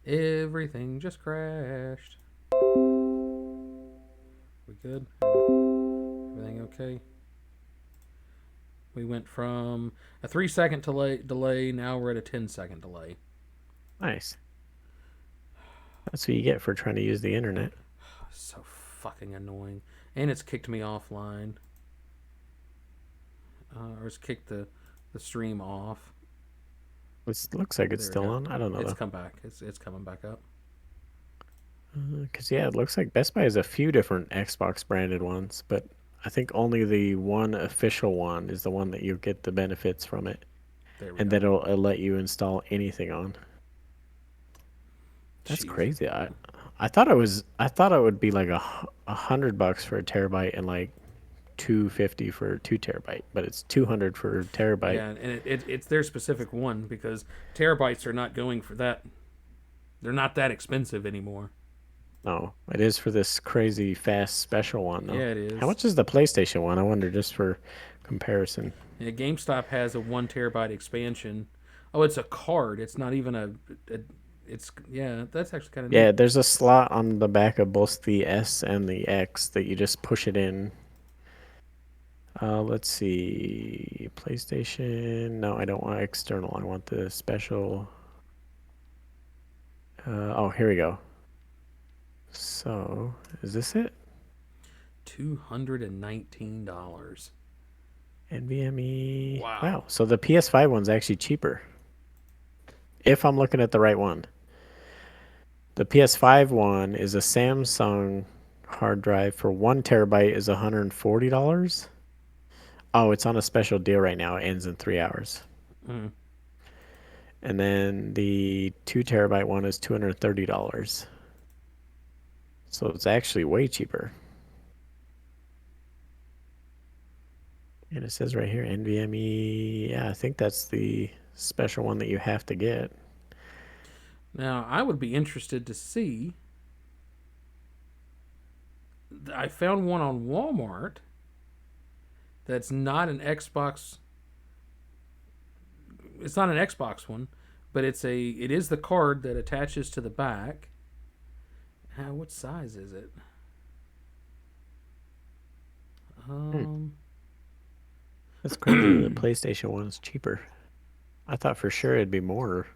Everything just crashed. We good? Everything okay? We went from a 3 second delay. Now we're at a 10-second delay. Nice. That's what you get for trying to use the internet. So fucking annoying. And it's kicked me offline. Or it's kicked the stream off. It looks like it's There we still go. on. I don't know It's though. come back. It's coming back up. Because yeah, it looks like Best Buy has a few different Xbox branded ones, but I think only the one official one is the one that you get the benefits from it, There we and go. that it'll let you install anything on. That's Jeez. crazy. I thought it would be like $100 for a terabyte and like 250 for 2 terabyte, but it's 200 for a terabyte. Yeah, and it's their specific one because terabytes are not going for that. They're not that expensive anymore. No, it is for this crazy fast special one though. Yeah, it How is. much is the PlayStation one? I wonder just for comparison. Yeah, GameStop has a 1 terabyte expansion. Oh, it's a card. It's not even a it's yeah. That's actually kind of Yeah, neat. there's a slot on the back of both the S and the X that you just push it in. Let's see. PlayStation. No, I don't want external. I want the special. Oh, here we go. So, is this it? $219. NVMe. Wow. Wow. So the PS5 one's actually cheaper. If I'm looking at the right one. The PS5 one is a Samsung hard drive for 1 terabyte is $140. Oh, it's on a special deal right now. It ends in 3 hours. Mm. And then the 2 terabyte one is $230. So it's actually way cheaper. And it says right here NVMe. Yeah, I think that's the special one that you have to get. Now I would be interested to see. I found one on Walmart that's not an Xbox. It's not an Xbox one, but it is the card that attaches to the back. What size is it? Hmm. Um, That's crazy. The PlayStation one is cheaper. I thought for sure it'd be more.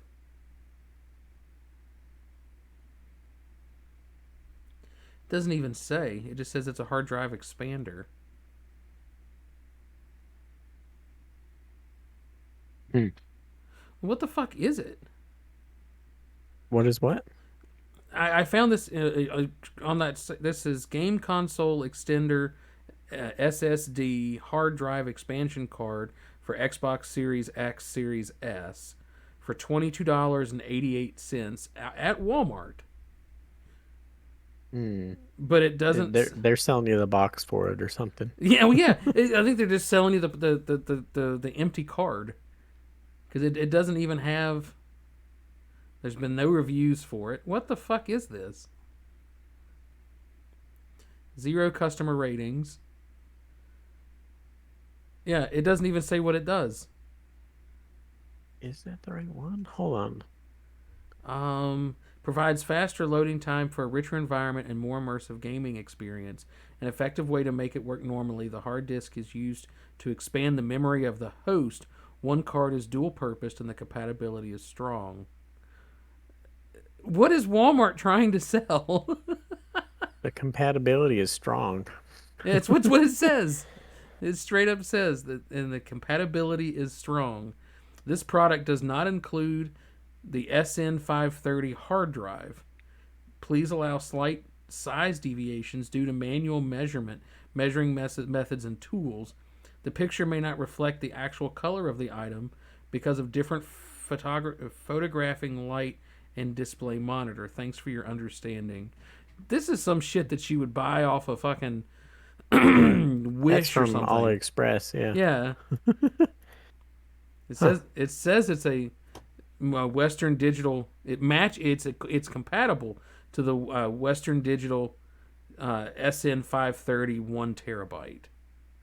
doesn't even say. It just says it's a hard drive expander. Hmm. What the fuck is it? What is what? I found this on that. This is game console extender, SSD hard drive expansion card for Xbox Series X, Series S, for $22.88 at Walmart. Hmm. But it They're doesn't. they're selling you the box for it or something. Yeah, well, yeah. I think they're just selling you the empty card because it doesn't even have. There's been no reviews for it. What the fuck is this? Zero customer ratings. Yeah, it doesn't even say what it does. Is that the right one? Hold on. Provides faster loading time for a richer environment and more immersive gaming experience. An effective way to make it work normally, the hard disk is used to expand the memory of the host. One card is dual purposed and the compatibility is strong. What is Walmart trying to sell? The compatibility is strong. It's what it says. It straight up says that, and the compatibility is strong. This product does not include the SN530 hard drive. Please allow slight size deviations due to manual measuring methods, and tools. The picture may not reflect the actual color of the item because of different photographing light and display monitor. Thanks for your understanding. This is some shit that you would buy off a fucking Yeah. That's Wish or from something. AliExpress, yeah. Yeah, it Huh. says it's a Western Digital. It's compatible to the Western Digital SN530 1 terabyte.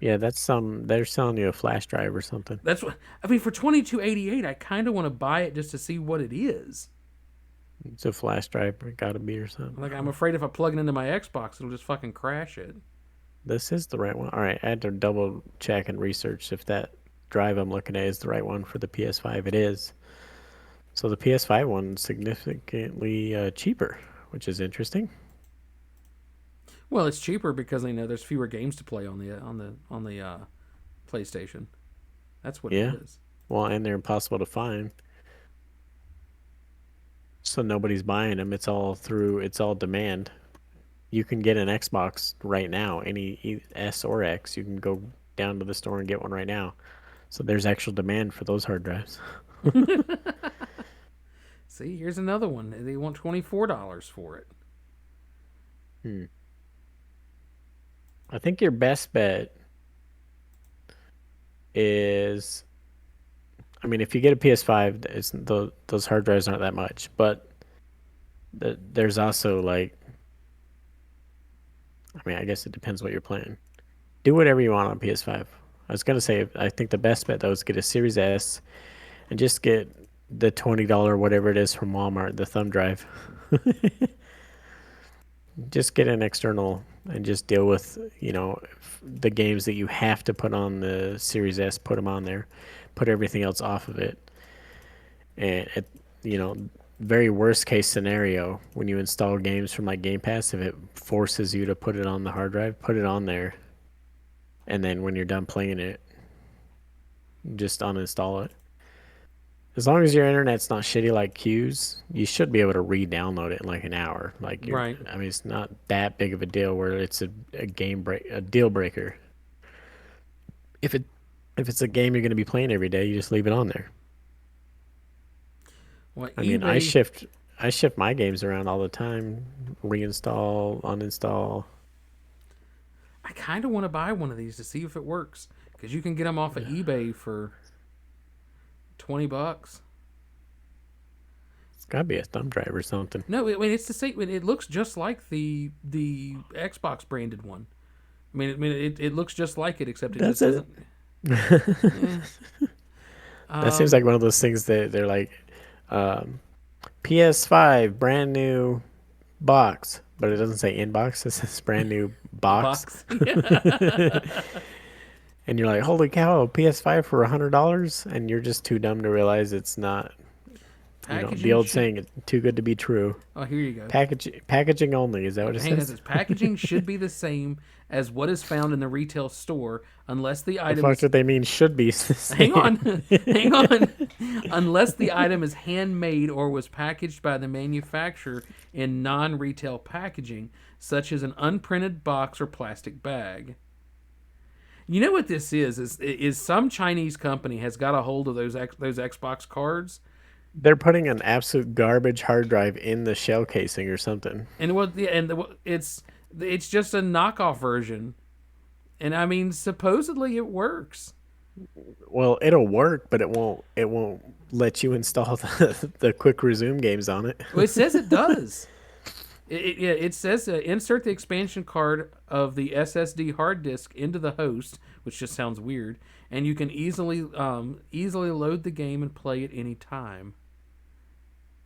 Yeah, they're selling you a flash drive or something. That's what I mean for 2288. I kind of want to buy it just to see what it is. It's a flash drive. It gotta be or something. Like, I'm afraid if I plug it into my Xbox, it'll just fucking crash it. This is the right one. All right, I had to double check and research if that drive I'm looking at is the right one for the PS5. It is. So the PS5 one's significantly cheaper, which is interesting. Well, it's cheaper because there's fewer games to play on the PlayStation. That's what it Yeah. is. Well, and they're impossible to find. So nobody's buying them. It's all demand. You can get an Xbox right now, any S or X. You can go down to the store and get one right now. So there's actual demand for those hard drives. See, here's another one. They want $24 for it. Hmm. I think your best bet is, I mean, if you get a PS5, those hard drives aren't that much, but there's also like, I mean, I guess it depends what you're playing. Do whatever you want on PS5. I was gonna say, I think the best bet though is get a Series S and just get the $20 whatever it is from Walmart, the thumb drive. Just get an external and just deal with the games that you have to put on the Series S. Put them on there. Put everything else off of it. And you know, very worst case scenario, when you install games from like Game Pass, if it forces you to put it on the hard drive, put it on there, and then when you're done playing it, just uninstall it. As long as your internet's not shitty like Q's, you should be able to re-download it in like an hour. Right. I mean, it's not that big of a deal where it's a deal breaker. If it, if it's a game you're going to be playing every day, you just leave it on there. Well, I mean, eBay. I shift my games around all the time, reinstall, uninstall. I kind of want to buy one of these to see if it works because you can get them off of eBay for $20. It's got to be a thumb drive or something. No, it's the same. It looks just like the Xbox branded one. It looks just like it, except it Does just it? doesn't. Eh. That seems like one of those things that they're like, um, PS5 brand new box, but it doesn't say inbox. It says brand new box. Box. Yeah. And you're like, holy cow, PS5 for $100, and you're just too dumb to realize it's not. The Packaging old should. saying, "It's too good to be true." Oh, here you go. Packaging only. Is that what it Hang on. It says? says packaging should be the same as what is found in the retail store, unless the The item fuck is. did they mean should be the Hang same? on, hang on. Unless the item is handmade or was packaged by the manufacturer in non-retail packaging, such as an unprinted box or plastic bag. You know what this is? Is some Chinese company has got a hold of those Xbox cards, They're putting an absolute garbage hard drive in the shell casing or something. and it's just a knockoff version. And I mean, supposedly it works. Well, it'll work, but it won't let you install the quick resume games on it. Well, it says it does. It says insert the expansion card of the SSD hard disk into the host, which just sounds weird, and you can easily load the game and play it any time.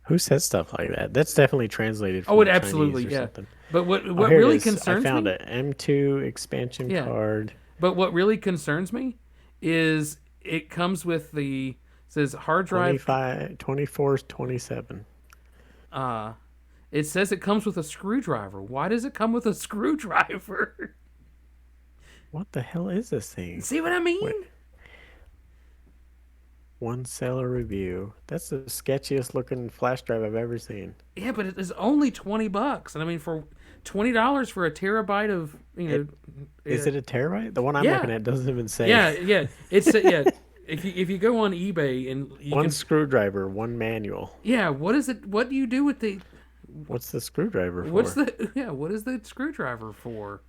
Who says stuff like that? That's definitely translated Oh, from it the absolutely, Chinese or yeah. something. But what Oh, what here it really is. I concerns found me, it. M2 expansion yeah. card. But what really concerns me is it comes with the says hard drive. 25, 24, 27. Uh, it says it comes with a screwdriver. Why does it come with a screwdriver? What the hell is this thing? See what I mean? Wait, one seller review. That's the sketchiest looking flash drive I've ever seen. Yeah, but it is only $20, and I mean for $20 for a terabyte of It is it a terabyte? The one I'm looking yeah, at doesn't even say. yeah. It's yeah. If you go on eBay and you One can screwdriver, one manual. yeah, what is it? What do you do with the What's the screwdriver for? what's the yeah? What is the screwdriver for?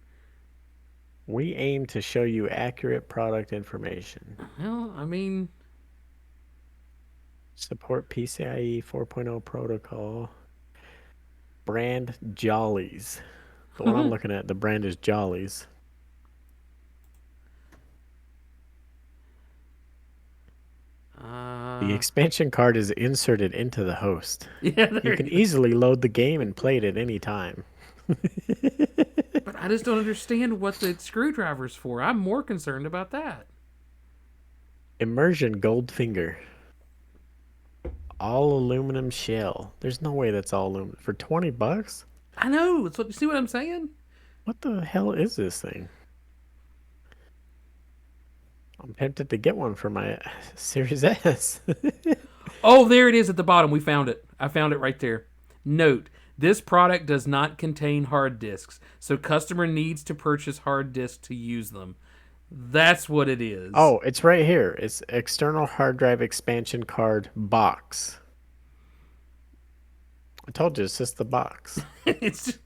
We aim to show you accurate product information. Well, I mean, Support PCIe 4.0 protocol. Brand Jollies. The one I'm looking at, the brand is Jollies. The expansion card is inserted into the host. Yeah, You there can you go. easily load the game and play it at any time. But I just don't understand what the screwdriver's for. I'm more concerned about that. Immersion Goldfinger. All aluminum shell. There's no way that's all aluminum. For 20 bucks? I know. So, you see what I'm saying? What the hell is this thing? I'm tempted to get one for my Series S. Oh, there it is at the bottom. We found it. I found it right there. Note, this product does not contain hard disks, so customer needs to purchase hard disks to use them. That's what it is. Oh, it's right here. It's external hard drive expansion card box. I told you, it's just the box. It's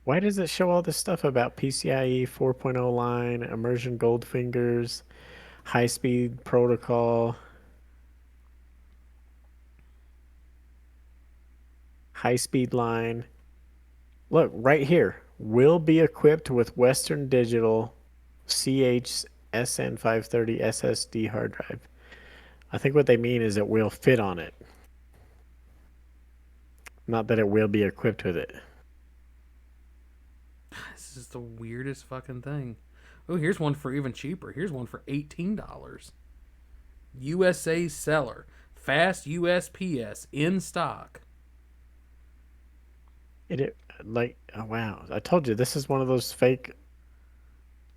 Why does it show all this stuff about PCIe 4.0 line, immersion gold fingers, high speed protocol, high speed line? Look, right here. Will be equipped with Western Digital CH-SN530 SSD hard drive. I think what they mean is it will fit on it. Not that it will be equipped with it. this is the weirdest fucking thing. Oh, here's one for even cheaper. Here's one for $18. USA seller. Fast USPS in stock. It like oh wow. I told you this is one of those fake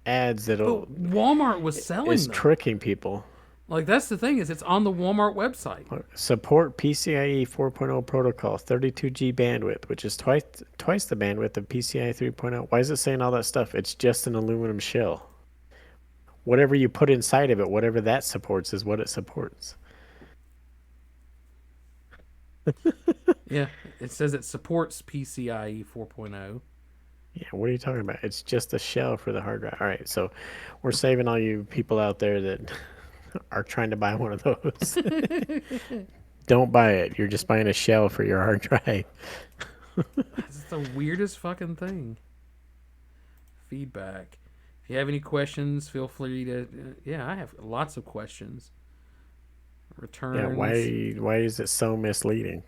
ads that'll But Walmart was selling is them. tricking people. Like that's the thing is it's on the Walmart website. Support PCIe 4.0 protocol, 32G bandwidth, which is twice the bandwidth of PCIe 3.0. Why is it saying all that stuff? It's just an aluminum shell. Whatever you put inside of it, whatever that supports is what it supports. Yeah, it says it supports PCIe 4.0. Yeah, what are you talking about? It's just a shell for the hard drive. All right, so we're saving all you people out there that are trying to buy one of those. Don't buy it. You're just buying a shell for your hard drive. It's the weirdest fucking thing. Feedback. If you have any questions, feel free to. Yeah, I have lots of questions. Yeah, Returns. why is it so misleading?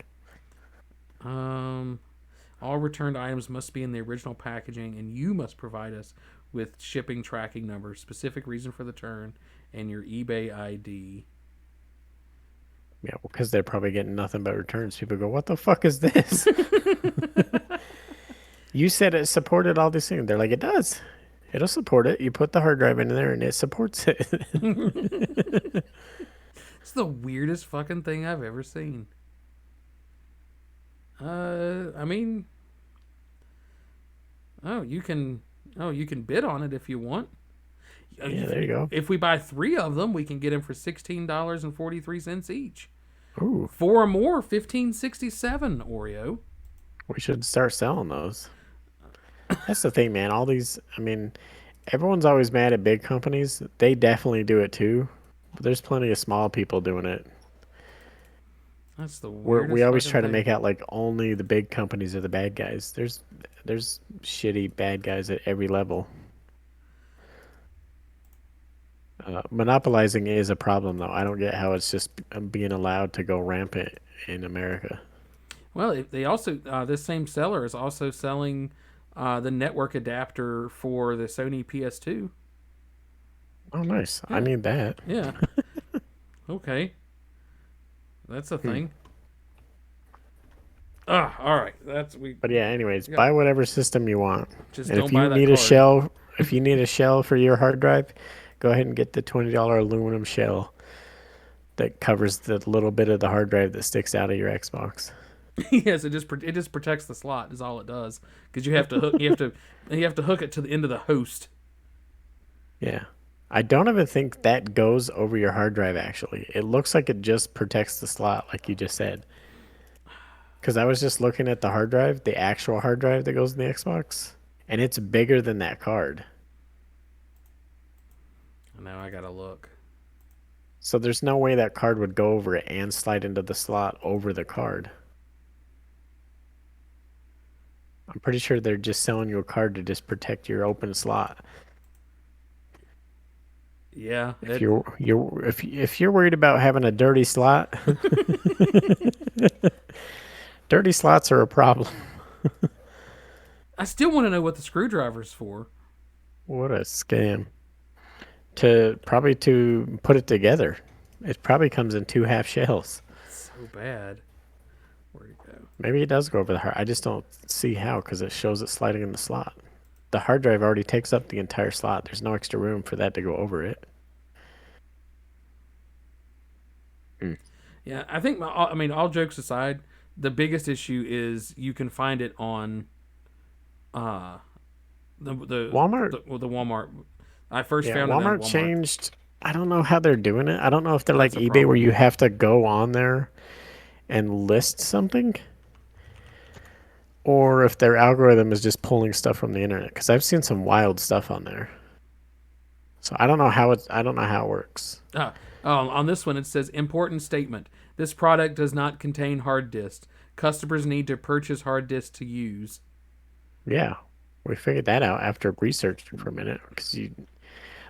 Um, all returned items must be in the original packaging, and you must provide us with shipping tracking number, specific reason for the return, and your eBay ID. Yeah, well, because they're probably getting nothing but returns. People go, "What the fuck is this?" You said it supported all these things. They're like, "It does. It'll support it. You put the hard drive in there, and it supports it." It's the weirdest fucking thing I've ever seen. I mean, oh, you can bid on it if you want. Yeah, there you go. If we buy 3 of them, we can get them for $16.43 each. Ooh, 4 or more, 15.67 Oreo. we should start selling those. That's the thing, man. All these, I mean, everyone's always mad at big companies. They definitely do it too. But there's plenty of small people doing it. That's the We weirdest always fucking try to thing. make out like only the big companies are the bad guys. There's shitty bad guys at every level. Monopolizing is a problem, though. I don't get how it's just being allowed to go rampant in America. Well, they also this same seller is also selling the network adapter for the Sony PS2. Oh, nice. I Yeah, need that. yeah. Okay, that's a Hmm. thing. Ah, all right. That's we. But yeah, anyways, Yeah, buy whatever system you want. just And don't if buy you that need a card. shell, if you need a shell for your hard drive, go ahead and get the $20 aluminum shell that covers the little bit of the hard drive that sticks out of your Xbox. Yes, it just protects the slot. Is all it does because you have to hook it to the end of the host. Yeah. I don't even think that goes over your hard drive actually. It looks like it just protects the slot like you just said. Because I was just looking at the hard drive, the actual hard drive that goes in the Xbox, and it's bigger than that card. Now I gotta look. So there's no way that card would go over it and slide into the slot over the card. I'm pretty sure they're just selling you a card to just protect your open slot. Yeah, If you're worried about having a dirty slot, dirty slots are a problem. I still want to know what the screwdriver's for. What a scam. To put it together. It probably comes in two half shells. So bad. Where'd it go? Maybe it does go over the hard. I just don't see how because it shows it sliding in the slot. The hard drive already takes up the entire slot. There's no extra room for that to go over it. Mm. Yeah, I think. I mean, all jokes aside, the biggest issue is you can find it on uh Walmart, the Walmart. I first yeah, found it at Walmart Walmart. changed. I don't know how they're doing it. I don't know if they're like That's a eBay where problem. you have to go on there and list something or if their algorithm is just pulling stuff from the internet because I've seen some wild stuff on there. So I don't know how it works. On this one, it says important statement. This product does not contain hard disks. Customers need to purchase hard disks to use. Yeah. We figured that out after researching for a minute because you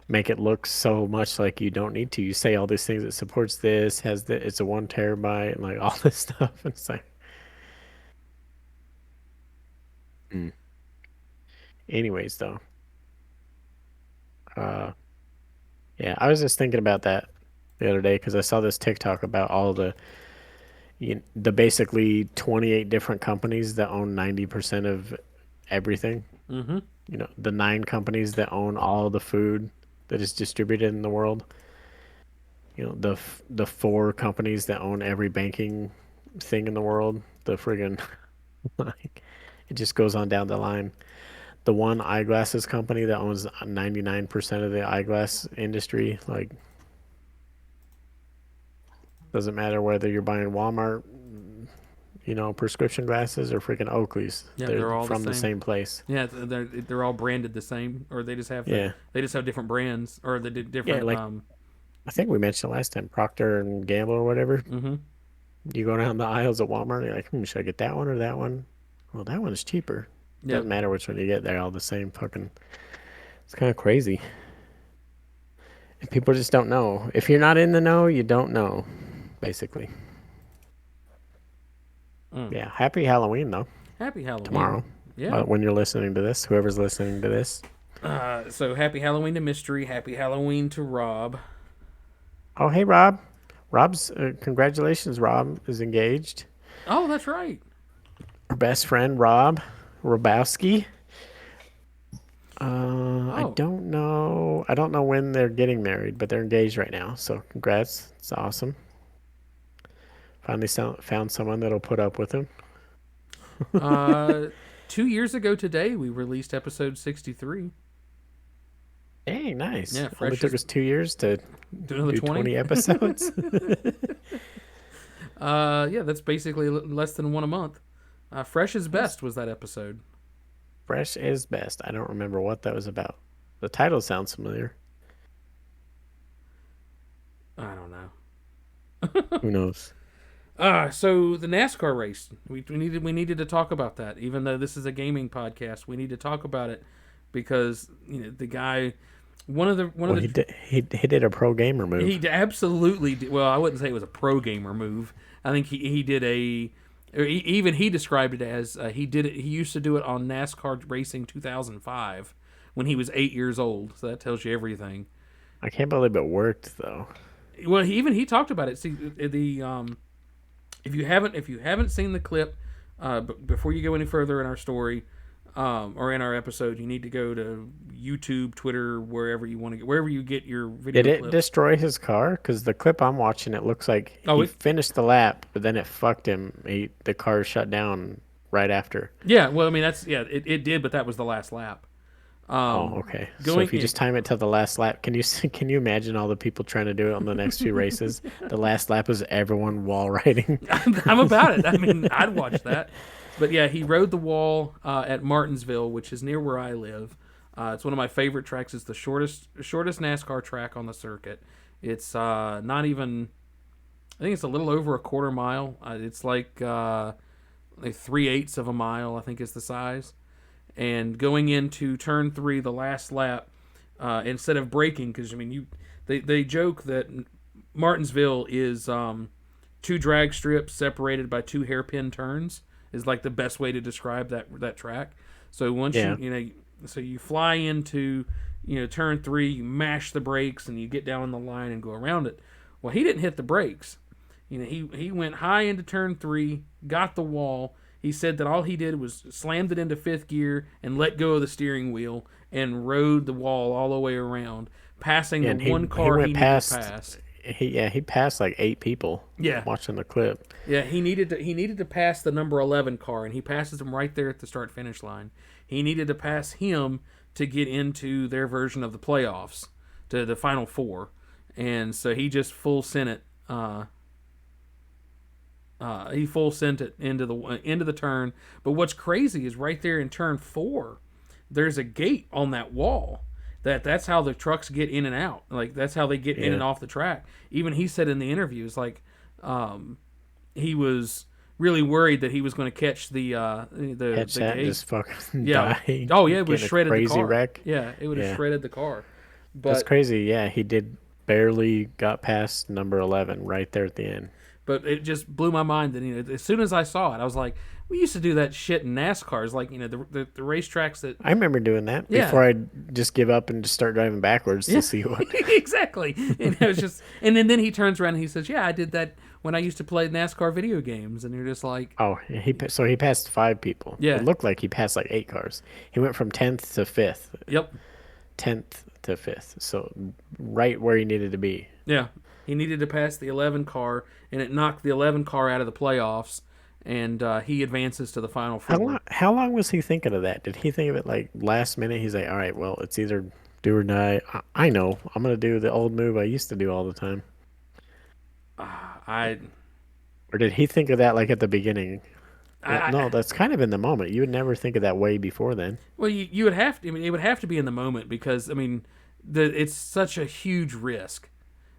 make it look so much like you don't need to. You say all these things. It supports this, it's a 1 terabyte, and like all this stuff. And it's like, mm. Anyways, though, uh, yeah, I was just thinking about that the other day because I saw this TikTok about all the basically 28 different companies that own 90% of everything. Mm-hmm. The 9 companies that own all the food that is distributed in the world. The 4 companies that own every banking thing in the world. The friggin' like it just goes on down the line. The one eyeglasses company that owns 99% of the eyeglass industry. Like, doesn't matter whether you're buying Walmart, prescription glasses or freaking Oakley's. Yeah, They're they're all the from the same. same place. Yeah, they're all branded the same, or Yeah. they just have different brands, or they did Yeah, different. like I think we mentioned last time, Procter and Gamble or whatever. Mm-hmm. You go down the aisles at Walmart, you're like, should I get that one or that one? Well, that one's cheaper. Yep. Doesn't matter which one you get, they're all the same fucking. It's kind of crazy. And people just don't know. If you're not in the know, you don't know, basically. Mm. Yeah. Happy Halloween, though, Happy Halloween. tomorrow. Yeah. When you're listening to this, whoever's listening to this. So happy Halloween to Mystery. Happy Halloween to Rob. Oh, hey, Rob. Congratulations, Rob is engaged. Oh, that's right. Our best friend, Rob Robowski. I Oh, don't know. I don't know when they're getting married, but they're engaged right now. So congrats. It's awesome. Finally found someone that'll put up with him. uh, 2 years ago today we released episode 63. Hey, nice. Yeah, Only fresh took as us 2 years to do another do 20. 20 episodes. Yeah, that's basically less than one a month. Fresh as best was that episode. Fresh is best. I don't remember what that was about. The title sounds familiar. I don't know. Who knows? So the NASCAR race, we needed to talk about that. Even though this is a gaming podcast, we need to talk about it because the guy, He did a pro gamer move. he absolutely did, well, I wouldn't say it was a pro gamer move. I think he did even he described it as he did it. He used to do it on NASCAR Racing 2005 when he was 8 years old. So that tells you everything. I can't believe it worked though. Well, he talked about it. See if you haven't seen the clip, before you go any further in our story, or in our episode, you need to go to YouTube, Twitter, wherever you want to get, wherever you get your video Did it clips. destroy his car? Because the clip I'm watching, it looks like he finished the lap, but then it fucked him. The car shut down right after. Yeah, well, I mean it did, but that was the last lap. Okay. So if you just time it to the last lap, can you imagine all the people trying to do it on the next few races? The last lap is everyone wall riding. I'm about it. I mean, I'd watch that. But yeah, he rode the wall at Martinsville, which is near where I live. It's one of my favorite tracks. It's the shortest NASCAR track on the circuit. It's not even. I think it's a little over a quarter mile. It's like 3/8 of a mile. I think is the size. And going into turn 3, the last lap, instead of braking, because I mean They joke that Martinsville is two drag strips separated by two hairpin turns is like the best way to describe that track. So once Yeah. so you fly into turn three, you mash the brakes, and you get down on the line and go around it. Well, he didn't hit the brakes. He went high into turn three, got the wall. He said that all he did was slammed it into fifth gear and let go of the steering wheel and rode the wall all the way around, passing the And one he car went he needed to past. pass. He passed like 8 people. Yeah, Watching the clip. yeah, he needed to pass the number 11 car, and he passes him right there at the start finish line. He needed to pass him to get into their version of the playoffs, to the final four, and so he just full sent it. He full sent it into the turn. But what's crazy is right there in turn four, there's a gate on that wall. That's how the trucks get in and out. Like that's how they get in and Yeah. off the track. Even he said in the interview, it's like he was really worried that he was going to catch Catch the that and gate. just fucking Yeah. die. Oh yeah, it would Get have in a shredded the crazy car. wreck. Yeah, it would have Yeah. shredded the car. That's But crazy. Yeah, he did barely got past number 11 right there at the end. But it just blew my mind that as soon as I saw it, I was like, we used to do that shit in NASCARs, like the racetracks that. I remember doing that Yeah. before I just give up and just start driving backwards Yeah, to see what. exactly. And it was just, and then he turns around and he says, "Yeah, I did that when I used to play NASCAR video games." And you're just like, Oh, so he passed 5 people. Yeah. It looked like he passed like 8 cars. He went from 10th to 5th, "Yep, 10th to 5th. So right where he needed to be. yeah." He needed to pass the 11 car, and it knocked the 11 car out of the playoffs, and he advances to the final four. How long was he thinking of that? Did he think of it like last minute? He's like, all right, well, it's either do or die. I know. I'm gonna do the old move I used to do all the time. I, Or did he think of that like at the beginning? Well, I, no, that's kind of in the moment. You would never think of that way before then. well, you would have to. I mean, it would have to be in the moment because I mean, it's such a huge risk.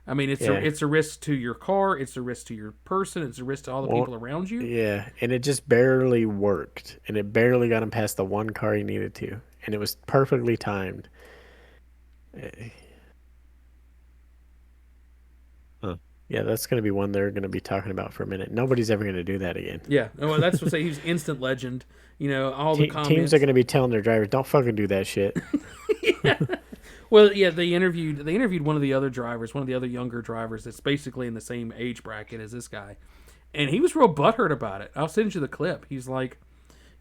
I mean, Yeah. it's a risk to your car, it's a risk to your person, it's a risk to all the Well, people around you. yeah, and it just barely worked, and it barely got him past the one car he needed to, and it was perfectly timed. Eh, Huh. Yeah, that's gonna be one they're gonna be talking about for a minute. Nobody's ever gonna do that again. Yeah, well, that's what say he's instant legend. All the Teams are comments. gonna be telling their drivers, "Don't fucking do that shit." Well, yeah, they interviewed one of the other drivers, one of the other younger drivers that's basically in the same age bracket as this guy, and he was real butthurt about it. I'll send you the clip. He's like,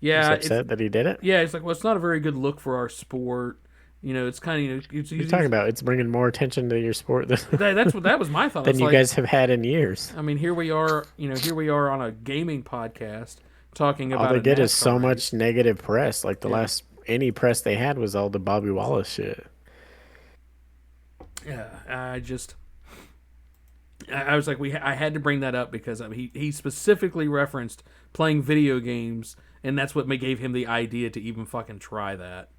He's "Yeah, it's upset that he did it. yeah." It's like, well, it's not a very good look for our sport. It's kind of What are you talking about? It's bringing more attention to your sport than, that was my thought. than It's you like, guys have had in years. I mean, here we are. Here we are on a gaming podcast talking All about they a get is NASCAR so race. much negative press. Like the Yeah. last any press they had was all the Bobby Wallace shit. Yeah, I was like, I had to bring that up because he specifically referenced playing video games, and that's what gave him the idea to even fucking try that.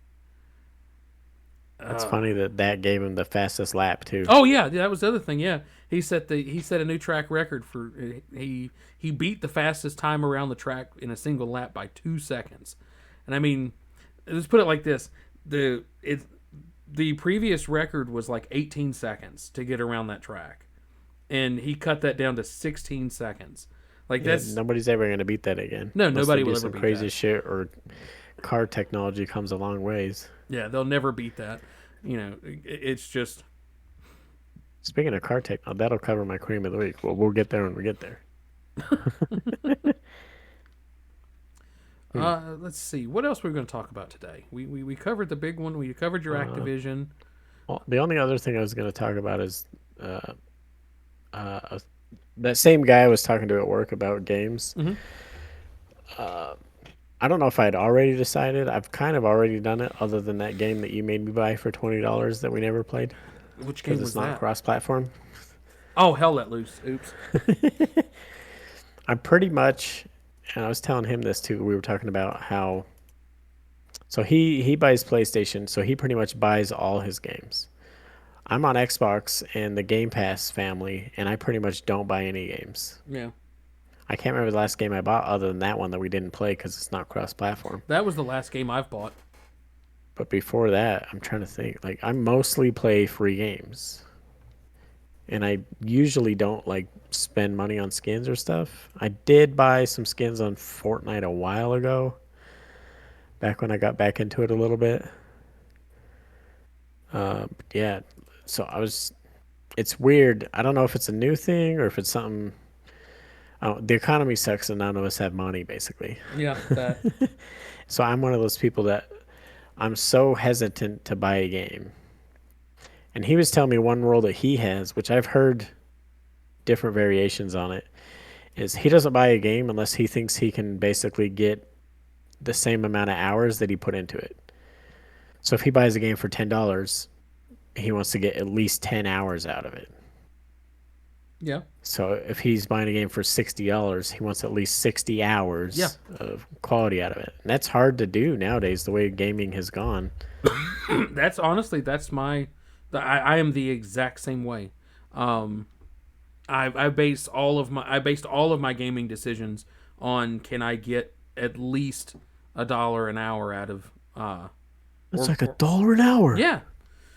It's funny that gave him the fastest lap too. Oh yeah, that was the other thing. Yeah, he set a new track record for he beat the fastest time around the track in a single lap by 2 seconds, and I mean, let's put it like this: the previous record was like 18 seconds to get around that track, and he cut that down to 16 seconds. Like Yeah, that's nobody's ever gonna beat that again. No, Unless nobody they do will ever some beat crazy that. shit or car technology comes a long ways. yeah, they'll never beat that. It's just Speaking of car tech, that'll cover my cream of the week. Well, we'll get there when we get there. let's see what else we're going to talk about today. We covered the big one. We covered your Activision. Well, the only other thing I was going to talk about is uh, that same guy I was talking to at work about games. Mhm. I don't know if I had already decided. I've kind of already done it, other than that game that you made me buy for $20 that we never played Which game because was it's not that? cross-platform. Oh, hell let loose. Oops. I'm pretty much, and I was telling him this too. We were talking about how. So he buys PlayStation, so he pretty much buys all his games. I'm on Xbox and the Game Pass family, and I pretty much don't buy any games. Yeah. I can't remember the last game I bought other than that one that we didn't play because it's not cross-platform. That was the last game I've bought. But before that, I'm trying to think. Like I mostly play free games. and I usually don't like spend money on skins or stuff. I did buy some skins on Fortnite a while ago, back when I got back into it a little bit. Yeah, so I was. It's weird. I don't know if it's a new thing or if it's something. Oh, the economy sucks and none of us have money, basically. Yeah, that. So I'm one of those people that I'm so hesitant to buy a game. And he was telling me one rule that he has, which I've heard different variations on it, is he doesn't buy a game unless he thinks he can basically get the same amount of hours that he put into it. So if he buys a game for $10, he wants to get at least 10 hours out of it. Yeah. So if he's buying a game for $60, he wants at least 60 Yeah. hours of quality out of it. And that's hard to do nowadays, the way gaming has gone. That's honestly, that's my. I am the exact same way. Um, I based all of my gaming decisions on can I get at least $1 an hour out of It's or, like a or dollar an hour. yeah.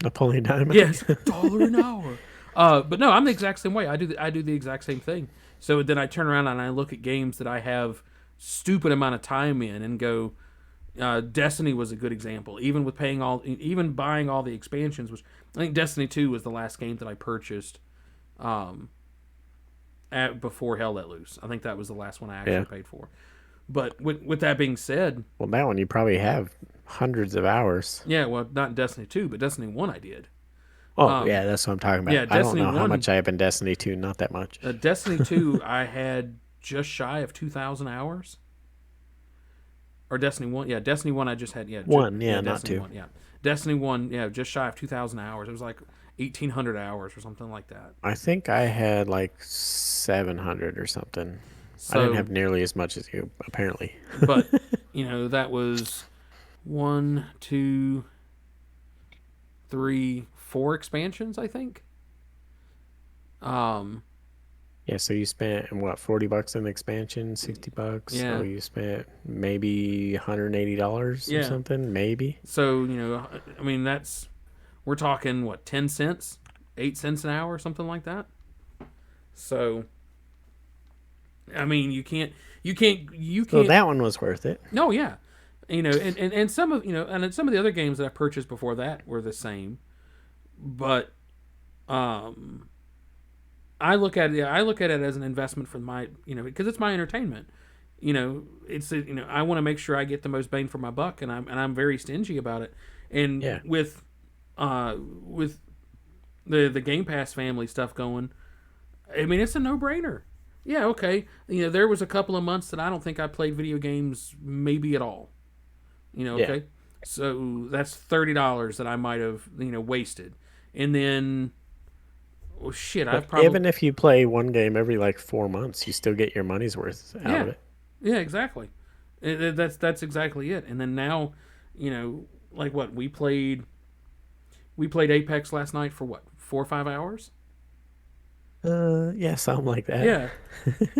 Napoleon Dynamite. Yes, $1 an hour. But no, I'm the exact same way. I do the exact same thing. So then I turn around and I look at games that I have stupid amount of time in and go. Destiny was a good example. Even buying all the expansions, which I think Destiny 2 was the last game that I purchased before Hell Let Loose. I think that was the last one I actually paid for. But with that being said, well, that one you probably have hundreds of hours. yeah, well, not Destiny 2, but Destiny 1 I did. Oh, yeah, that's what I'm talking about. Yeah, I don't Destiny know how 1 much I have in Destiny 2, not that much. Destiny 2, I had just shy of 2,000 hours. Or Destiny 1. Yeah, Destiny 1, I just had. Yeah, One, yeah, not Destiny two. 1, yeah. Destiny 1, yeah, just shy of 2,000 hours. It was like 1,800 hours or something like that. I think I had like 700 or something. I didn't So, have nearly as much as you, apparently. but, that was 1, 2, 3, 4 expansions, I think. Yeah, so you spent what, $40 in the expansion, $60. Yeah. So you spent maybe $180 or Yeah. something, maybe. So, I mean, we're talking, what, 10 cents? 8 cents an hour, something like that? So, I mean, you can't. So that one was worth it. No, yeah, and some of and some of the other games that I purchased before that were the same, but I look at it. I look at it as an investment for my, because it's my entertainment. I want to make sure I get the most bang for my buck, and I'm very stingy about it. And Yeah. with the Game Pass family stuff going, I mean, it's a no brainer. Yeah, okay. There was a couple of months that I don't think I played video games maybe at all. Okay. Yeah. So that's $30 that I might have wasted, and then. Well, shit, I've probably Even if you play one game every like 4 months, you still get your money's worth out of it. Yeah, exactly. That's exactly it. And then now, like what we played Apex last night for what 4 or 5 hours. Yeah, something like that.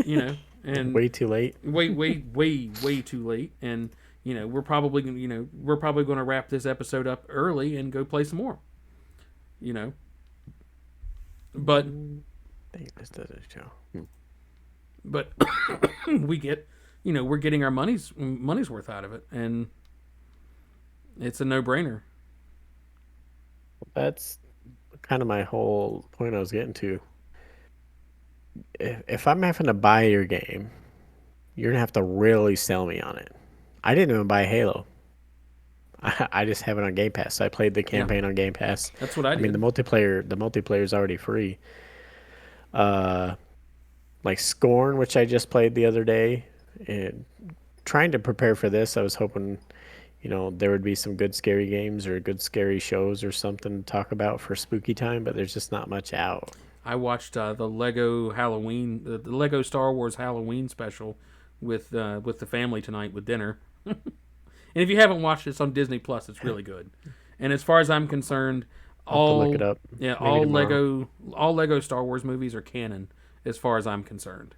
Yeah, and Way too late. way too late. And we're probably going to wrap this episode up early and go play some more. But I think this does a show. but we get we're getting our money's worth out of it, and it's a no-brainer. That's kind of my whole point I was getting to. If I'm having to buy your game, you're gonna have to really sell me on it. I didn't even buy Halo. I just have it on Game Pass. So I played the campaign on Game Pass. That's what I did. I mean, the multiplayer is already free. Like Scorn, which I just played the other day, and trying to prepare for this, I was hoping, there would be some good scary games or good scary shows or something to talk about for spooky time, but there's just not much out. I watched the Lego Halloween, the Lego Star Wars Halloween special with the family tonight with dinner. And if you haven't watched it, it's on Disney Plus. It's really good. And as far as I'm concerned, I'll have to look it up. Yeah, Maybe all Lego Star Wars movies are canon as far as I'm concerned.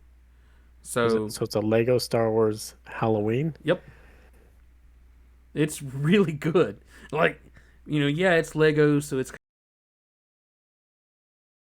So it's a Lego Star Wars Halloween? Yep. It's really good. Like, yeah, it's Lego, so it's